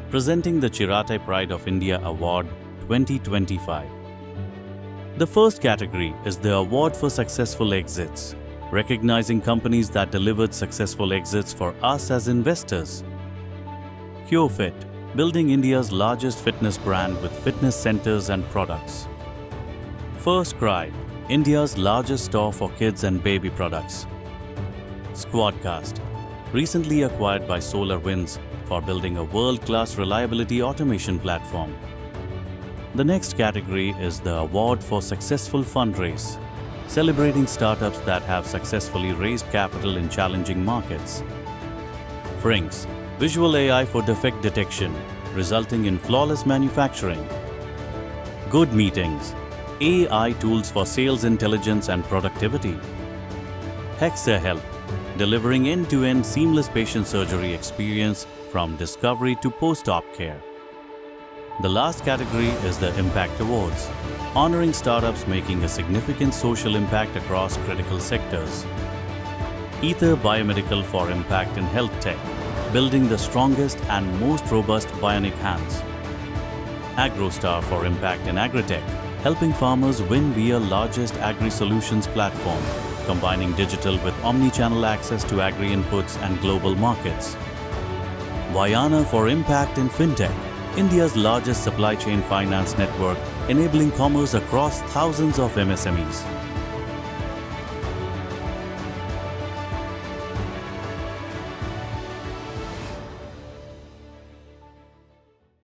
presenting the Chiratae Pride of India Award 2025. The first category is the Award for Successful Exits, recognizing companies that delivered successful exits for us as investors. QFit, building India's largest fitness brand with fitness centers and products. First Cry, India's largest store for kids and baby products. Squadcast, recently acquired by SolarWinds for building a world-class reliability automation platform. The next category is the Award for Successful Fundraise, celebrating startups that have successfully raised capital in challenging markets. Frinks, visual AI for defect detection, resulting in flawless manufacturing. Good Meetings, AI tools for sales intelligence and productivity. HexaHealth, delivering end-to-end seamless patient surgery experience from discovery to post-op care. The last category is the Impact Awards, honoring startups making a significant social impact across critical sectors. Ether Biomedical for impact in health tech, building the strongest and most robust bionic hands. AgroStar for impact in agritech, helping farmers win via largest agri-solutions platform, combining digital with omni-channel access to agri-inputs and global markets. Vayana for impact in fintech, India's largest supply chain finance network, enabling commerce across thousands of MSMEs.